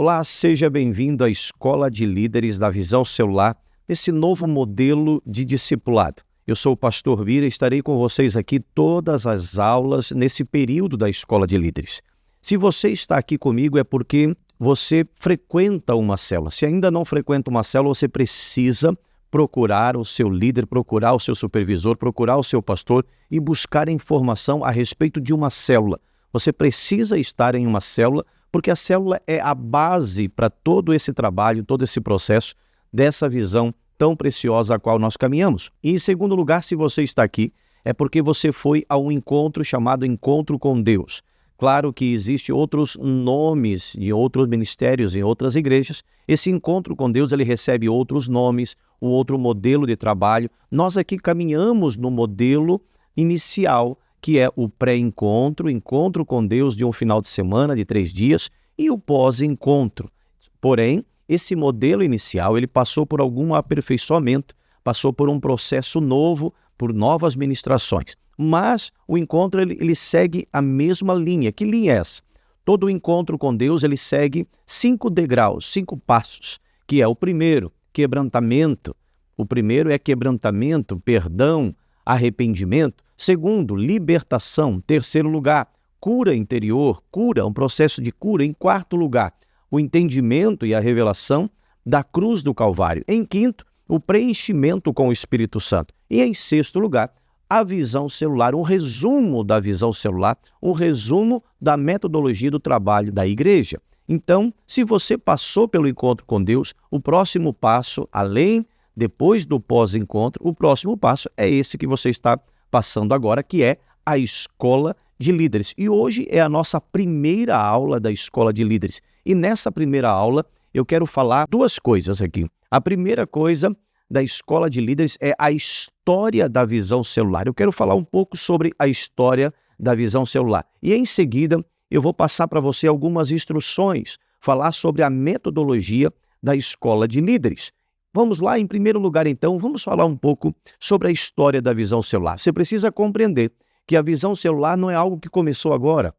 Olá, seja bem-vindo à Escola de Líderes da Visão Celular, esse novo modelo de discipulado. Eu sou o pastor Vira e estarei com vocês aqui todas as aulas nesse período da Escola de Líderes. Se você está aqui comigo é porque você frequenta uma célula. Se ainda não frequenta uma célula, você precisa procurar o seu líder, procurar o seu supervisor, procurar o seu pastor e buscar informação a respeito de uma célula. Você precisa estar em uma célula, porque a célula é a base para todo esse trabalho, todo esse processo dessa visão tão preciosa a qual nós caminhamos. E em segundo lugar, se você está aqui, é porque você foi a um encontro chamado Encontro com Deus. Claro que existem outros nomes de outros ministérios em outras igrejas. Esse encontro com Deus, ele recebe outros nomes, um outro modelo de trabalho. Nós aqui caminhamos no modelo inicial, que é o pré-encontro, encontro com Deus de um final de semana, de 3 dias, e o pós-encontro. Porém, esse modelo inicial, ele passou por algum aperfeiçoamento, passou por um processo novo, por novas ministrações. Mas o encontro, ele segue a mesma linha. Que linha é essa? Todo encontro com Deus, ele segue 5 degraus, 5 passos, que é o primeiro, quebrantamento. O primeiro é quebrantamento, perdão, arrependimento. Segundo, libertação. Terceiro lugar, cura interior, cura, um processo de cura. Em quarto lugar, o entendimento e a revelação da cruz do Calvário. Em quinto, o preenchimento com o Espírito Santo. E em sexto lugar, a visão celular, um resumo da visão celular, um resumo da metodologia do trabalho da igreja. Então, se você passou pelo encontro com Deus, o próximo passo, depois do pós-encontro, o próximo passo é esse que você está passando agora, que é a Escola de Líderes. E hoje é a nossa primeira aula da Escola de Líderes. E nessa primeira aula eu quero falar 2 coisas aqui. A primeira coisa da Escola de Líderes é a história da visão celular. Eu quero falar um pouco sobre a história da visão celular. E em seguida eu vou passar para você algumas instruções, falar sobre a metodologia da Escola de Líderes. Vamos lá, em primeiro lugar, então, vamos falar um pouco sobre a história da visão celular. Você precisa compreender que a visão celular não é algo que começou agora,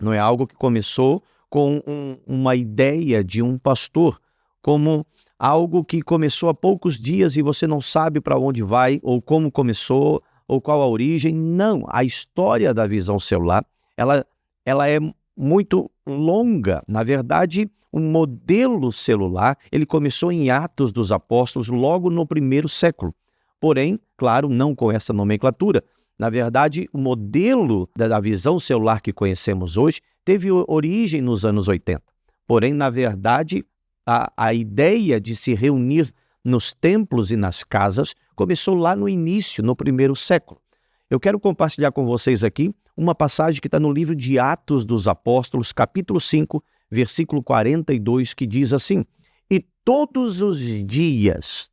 não é algo que começou com uma ideia de um pastor, como algo que começou há poucos dias e você não sabe para onde vai, ou como começou, ou qual a origem. Não, a história da visão celular, ela é muito longa. Na verdade, o modelo celular, ele começou em Atos dos Apóstolos, logo no 1º século. Porém, claro, não com essa nomenclatura. Na verdade, o modelo da visão celular que conhecemos hoje teve origem nos anos 80. Porém, na verdade, a ideia de se reunir nos templos e nas casas começou lá no início, no 1º século. Eu quero compartilhar com vocês aqui uma passagem que está no livro de Atos dos Apóstolos, capítulo 5, versículo 42, que diz assim: E todos os dias,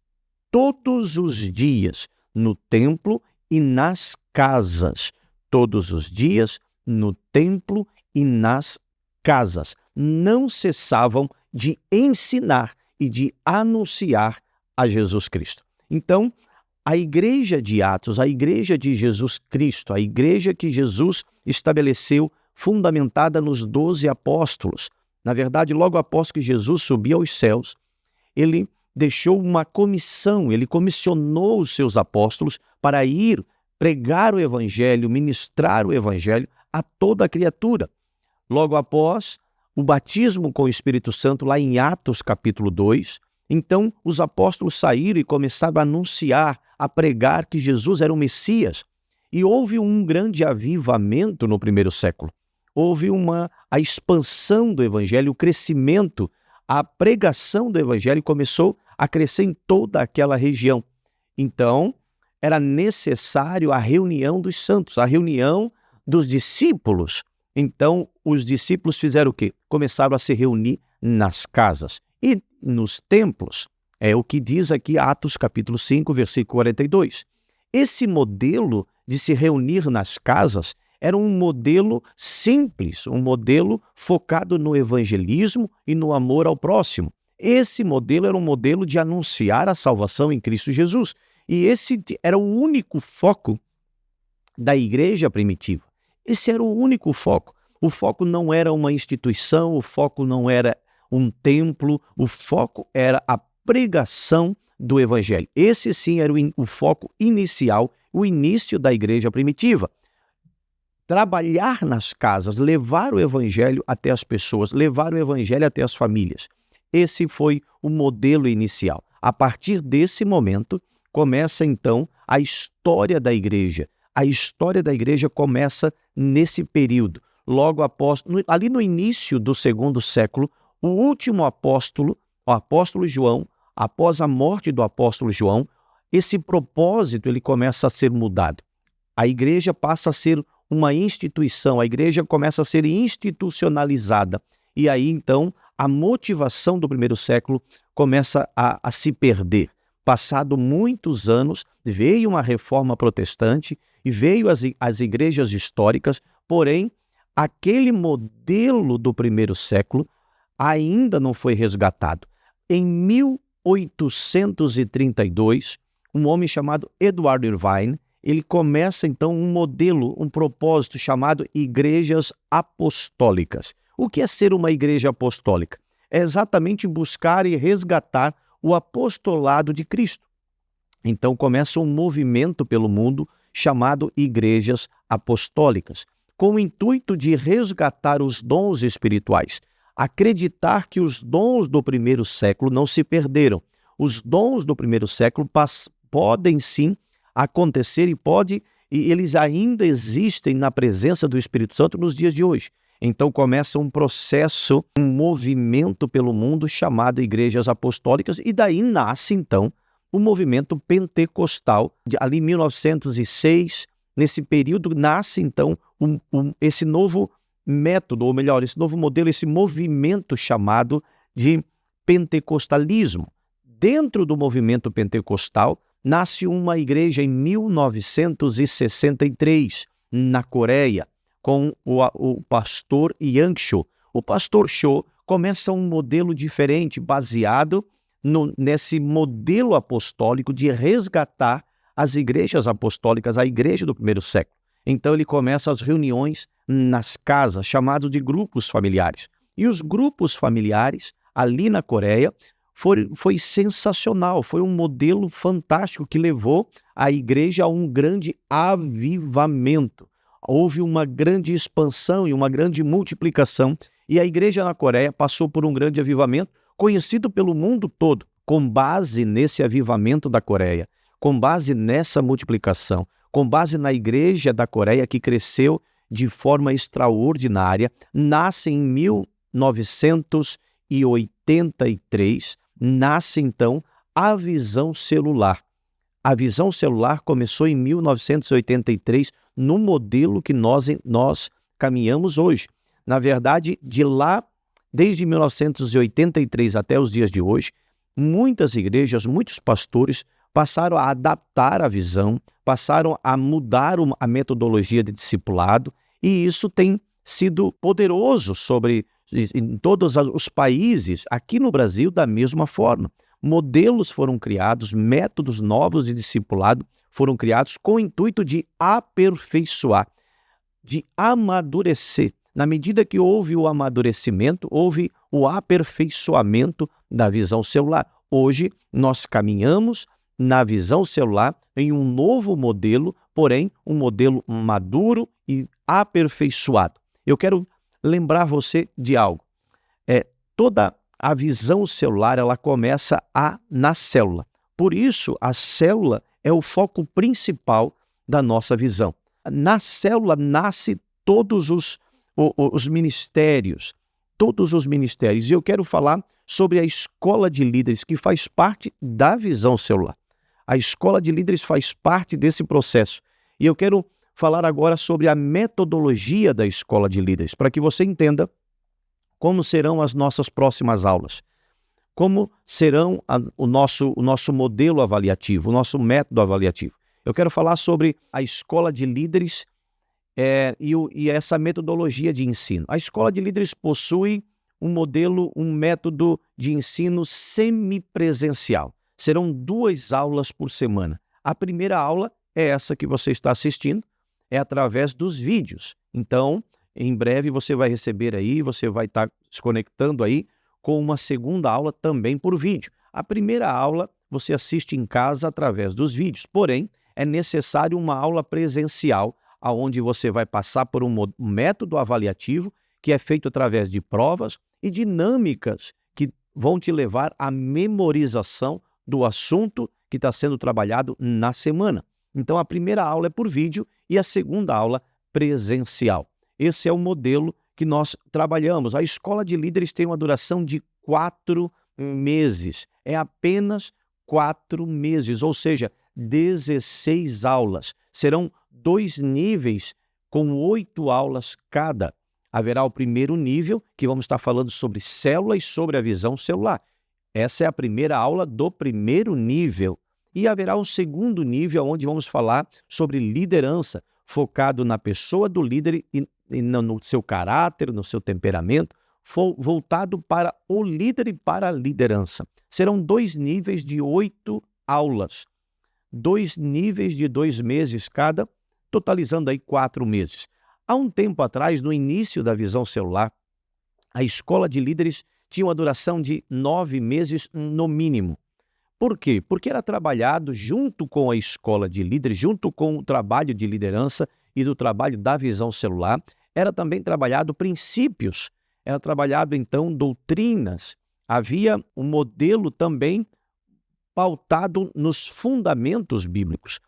no templo e nas casas, todos os dias, no templo e nas casas, não cessavam de ensinar e de anunciar a Jesus Cristo. Então, a igreja de Atos, a igreja de Jesus Cristo, a igreja que Jesus estabeleceu, fundamentada nos 12 apóstolos. Na verdade, logo após que Jesus subiu aos céus, ele deixou uma comissão, ele comissionou os seus apóstolos para ir pregar o evangelho, ministrar o evangelho a toda a criatura. Logo após o batismo com o Espírito Santo, lá em Atos capítulo 2, então os apóstolos saíram e começaram a anunciar, a pregar que Jesus era o Messias. E houve um grande avivamento no 1º século. Houve a expansão do evangelho, o crescimento, a pregação do evangelho começou a crescer em toda aquela região. Então, era necessário a reunião dos santos, a reunião dos discípulos. Então, os discípulos fizeram o quê? Começaram a se reunir nas casas e nos templos. É o que diz aqui Atos capítulo 5, versículo 42. Esse modelo de se reunir nas casas era um modelo simples, um modelo focado no evangelismo e no amor ao próximo. Esse modelo era um modelo de anunciar a salvação em Cristo Jesus. E esse era o único foco da igreja primitiva. Esse era o único foco. O foco não era uma instituição, o foco não era um templo, o foco era a pregação do evangelho. Esse sim era o foco inicial, o início da igreja primitiva. Trabalhar nas casas, levar o evangelho até as pessoas, levar o evangelho até as famílias. Esse foi o modelo inicial. A partir desse momento, começa então a história da igreja. A história da igreja começa nesse período. Logo após, ali no início do segundo século, o último apóstolo, o apóstolo João, após a morte do apóstolo João, esse propósito ele começa a ser mudado. A igreja passa a ser uma instituição, a igreja começa a ser institucionalizada. E aí, então, a motivação do primeiro século começa a se perder. Passado muitos anos, veio uma reforma protestante e veio as igrejas históricas, porém, aquele modelo do primeiro século ainda não foi resgatado. Em 1832, um homem chamado Edward Irvine, ele começa então um modelo, um propósito chamado igrejas apostólicas. O que é ser uma igreja apostólica? É exatamente buscar e resgatar o apostolado de Cristo. Então começa um movimento pelo mundo chamado igrejas apostólicas, com o intuito de resgatar os dons espirituais, acreditar que os dons do primeiro século não se perderam. Os dons do primeiro século podem sim acontecer e eles ainda existem na presença do Espírito Santo nos dias de hoje. Então começa um processo, um movimento pelo mundo chamado igrejas apostólicas e daí nasce então o movimento pentecostal. Ali em 1906, nesse período, nasce então esse novo método, ou melhor, esse novo modelo, esse movimento chamado de pentecostalismo. Dentro do movimento pentecostal, nasce uma igreja em 1963, na Coreia, com o pastor Yang Cho. O pastor Cho começa um modelo diferente, baseado nesse modelo apostólico de resgatar as igrejas apostólicas, a igreja do primeiro século. Então ele começa as reuniões nas casas, chamados de grupos familiares. E os grupos familiares, ali na Coreia, foi sensacional, foi um modelo fantástico que levou a igreja a um grande avivamento. Houve uma grande expansão e uma grande multiplicação, e a igreja na Coreia passou por um grande avivamento, conhecido pelo mundo todo, com base nesse avivamento da Coreia, com base nessa multiplicação, com base na igreja da Coreia que cresceu de forma extraordinária, nasce em 1983, nasce então a Visão Celular. A Visão Celular começou em 1983, no modelo que nós caminhamos hoje. Na verdade, de lá, desde 1983 até os dias de hoje, muitas igrejas, muitos pastores passaram a adaptar a visão, passaram a mudar a metodologia de discipulado, e isso tem sido poderoso em todos os países, aqui no Brasil, da mesma forma. Modelos foram criados, métodos novos de discipulado foram criados com o intuito de aperfeiçoar, de amadurecer. Na medida que houve o amadurecimento, houve o aperfeiçoamento da visão celular. Hoje, nós caminhamos na visão celular em um novo modelo, porém, um modelo maduro e aperfeiçoado. Eu quero lembrar você de algo. Toda a visão celular, ela começa na célula. Por isso, a célula é o foco principal da nossa visão. Na célula nasce todos os ministérios, todos os ministérios. E eu quero falar sobre a escola de líderes, que faz parte da visão celular. A escola de líderes faz parte desse processo. E eu quero falar agora sobre a metodologia da escola de líderes, para que você entenda como serão as nossas próximas aulas, como serão o nosso modelo avaliativo, o nosso método avaliativo. Eu quero falar sobre a escola de líderes e essa metodologia de ensino. A escola de líderes possui um método de ensino semipresencial. Serão 2 aulas por semana. A primeira aula é essa que você está assistindo, é através dos vídeos. Então, em breve você vai receber aí, você vai estar se conectando aí com uma segunda aula também por vídeo. A primeira aula você assiste em casa através dos vídeos, porém, é necessário uma aula presencial, onde você vai passar por um método avaliativo que é feito através de provas e dinâmicas que vão te levar à memorização do assunto que está sendo trabalhado na semana. Então, a primeira aula é por vídeo e a segunda aula presencial. Esse é o modelo que nós trabalhamos. A Escola de Líderes tem uma duração de 4 meses. É apenas 4 meses, ou seja, 16 aulas. Serão 2 níveis com 8 aulas cada. Haverá o primeiro nível, que vamos estar falando sobre célula e sobre a visão celular. Essa é a primeira aula do primeiro nível. E haverá um segundo nível, onde vamos falar sobre liderança, focado na pessoa do líder e no seu caráter, no seu temperamento, voltado para o líder e para a liderança. Serão 2 níveis de 8 aulas. 2 níveis de 2 meses cada, totalizando aí 4 meses. Há um tempo atrás, no início da visão celular, a Escola de Líderes tinha uma duração de 9 meses no mínimo. Por quê? Porque era trabalhado junto com a Escola de Líderes, junto com o trabalho de liderança e do trabalho da visão celular, era também trabalhado princípios, era trabalhado então doutrinas. Havia um modelo também pautado nos fundamentos bíblicos.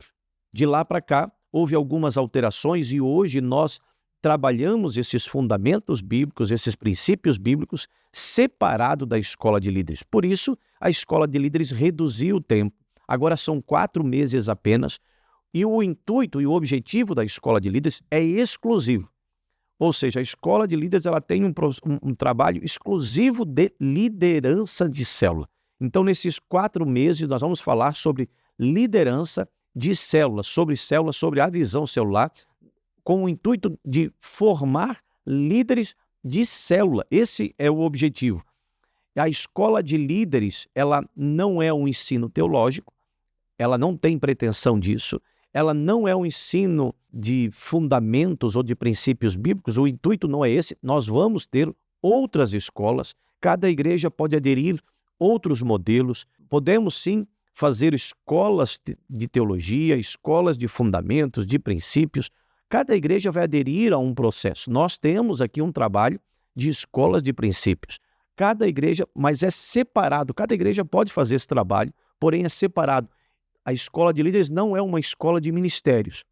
De lá para cá, houve algumas alterações e hoje nós trabalhamos esses fundamentos bíblicos, esses princípios bíblicos, separado da Escola de Líderes. Por isso, a Escola de Líderes reduziu o tempo. Agora são 4 meses apenas. E o intuito e o objetivo da Escola de Líderes é exclusivo. Ou seja, a Escola de Líderes ela tem um trabalho exclusivo de liderança de célula. Então, nesses 4 meses, nós vamos falar sobre liderança de células, sobre a visão celular, com o intuito de formar líderes de célula. Esse é o objetivo. A Escola de Líderes, ela não é um ensino teológico, ela não tem pretensão disso, ela não é um ensino de fundamentos ou de princípios bíblicos, o intuito não é esse. Nós vamos ter outras escolas, cada igreja pode aderir outros modelos, podemos sim fazer escolas de teologia, escolas de fundamentos, de princípios. Cada igreja vai aderir a um processo. Nós temos aqui um trabalho de escolas de princípios. Cada igreja, mas é separado, cada igreja pode fazer esse trabalho, porém é separado. A Escola de Líderes não é uma escola de ministérios.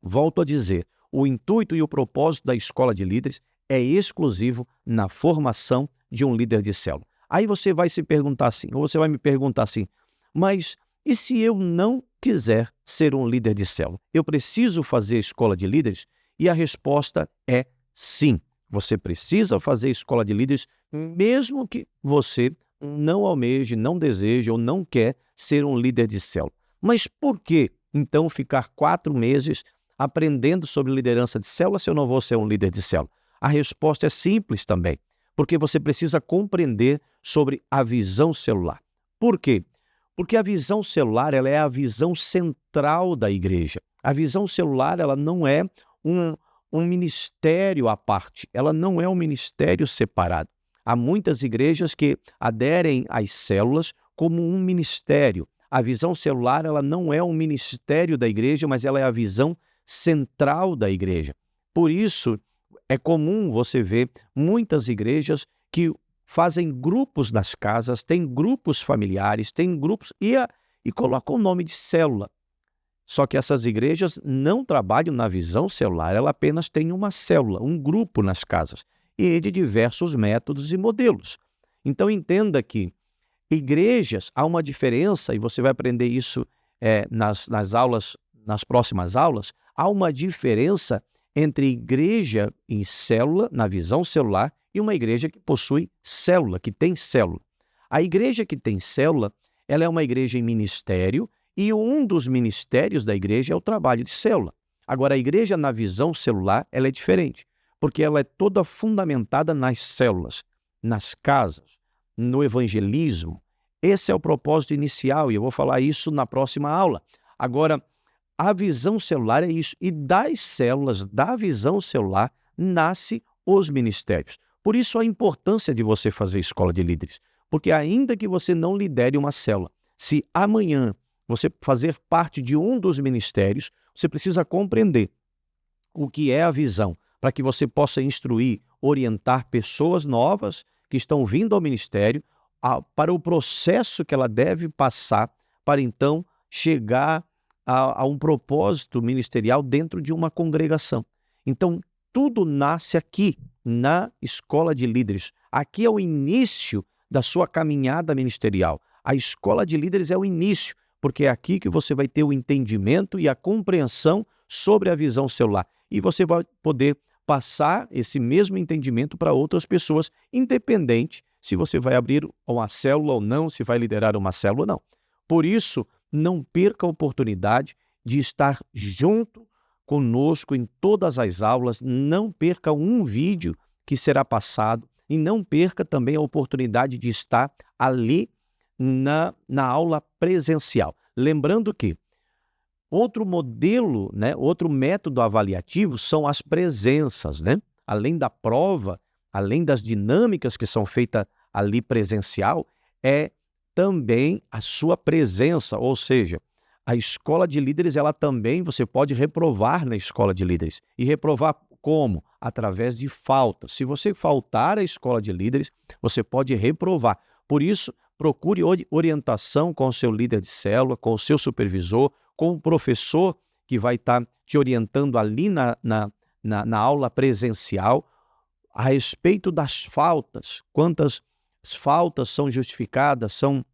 Volto a dizer, o intuito e o propósito da Escola de Líderes é exclusivo na formação de um líder de célula. Aí você vai se perguntar assim, ou você vai me perguntar assim, mas e se eu não quiser ser um líder de célula? Eu preciso fazer Escola de Líderes? E a resposta é sim. Você precisa fazer Escola de Líderes, mesmo que você não almeje, não deseje ou não quer ser um líder de célula. Mas por que, então, ficar 4 meses aprendendo sobre liderança de célula se eu não vou ser um líder de célula? A resposta é simples também, porque você precisa compreender sobre a visão celular. Por quê? Porque a visão celular ela é a visão central da igreja. A visão celular ela não é um ministério à parte, ela não é um ministério separado. Há muitas igrejas que aderem às células como um ministério. A visão celular ela não é um ministério da igreja, mas ela é a visão central da igreja. Por isso, é comum você ver muitas igrejas que fazem grupos nas casas, têm grupos familiares, têm grupos e colocam o nome de célula. Só que essas igrejas não trabalham na visão celular, ela apenas tem uma célula, um grupo nas casas, e de diversos métodos e modelos. Então entenda que igrejas, há uma diferença, e você vai aprender isso nas aulas, nas próximas aulas, há uma diferença entre igreja em célula, na visão celular, e uma igreja que possui célula, que tem célula. A igreja que tem célula, ela é uma igreja em ministério, e um dos ministérios da igreja é o trabalho de célula. Agora, a igreja na visão celular, ela é diferente, porque ela é toda fundamentada nas células, nas casas, no evangelismo. Esse é o propósito inicial, e eu vou falar isso na próxima aula. Agora, a visão celular é isso, e das células, da visão celular, nasce os ministérios. Por isso a importância de você fazer escola de líderes. Porque ainda que você não lidere uma célula, se amanhã você fazer parte de um dos ministérios, você precisa compreender o que é a visão, para que você possa instruir, orientar pessoas novas que estão vindo ao ministério para o processo que ela deve passar para então chegar a um propósito ministerial dentro de uma congregação. Então, tudo nasce aqui, na escola de líderes. Aqui é o início da sua caminhada ministerial. A escola de líderes é o início, porque é aqui que você vai ter o entendimento e a compreensão sobre a visão celular. E você vai poder passar esse mesmo entendimento para outras pessoas, independente se você vai abrir uma célula ou não, se vai liderar uma célula ou não. Por isso, não perca a oportunidade de estar junto conosco em todas as aulas, não perca um vídeo que será passado e não perca também a oportunidade de estar ali na aula presencial. Lembrando que outro modelo, outro método avaliativo são as presenças, Além da prova, além das dinâmicas que são feitas ali presencial, é também a sua presença, ou seja, a escola de líderes, ela também, você pode reprovar na escola de líderes. E reprovar como? Através de faltas. Se você faltar à escola de líderes, você pode reprovar. Por isso, procure orientação com o seu líder de célula, com o seu supervisor, com o professor que vai estar te orientando ali na aula presencial a respeito das faltas. Quantas faltas são justificadas, são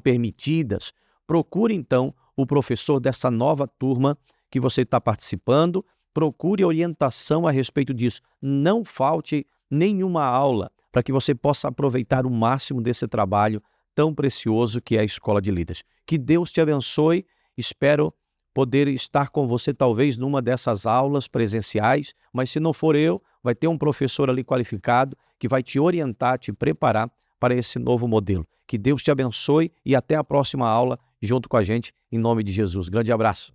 permitidas. Procure, então, o professor dessa nova turma que você está participando, procure orientação a respeito disso. Não falte nenhuma aula para que você possa aproveitar o máximo desse trabalho tão precioso que é a Escola de Líderes. Que Deus te abençoe. Espero poder estar com você talvez numa dessas aulas presenciais, mas se não for eu, vai ter um professor ali qualificado que vai te orientar, te preparar para esse novo modelo. Que Deus te abençoe e até a próxima aula junto com a gente, em nome de Jesus. Grande abraço.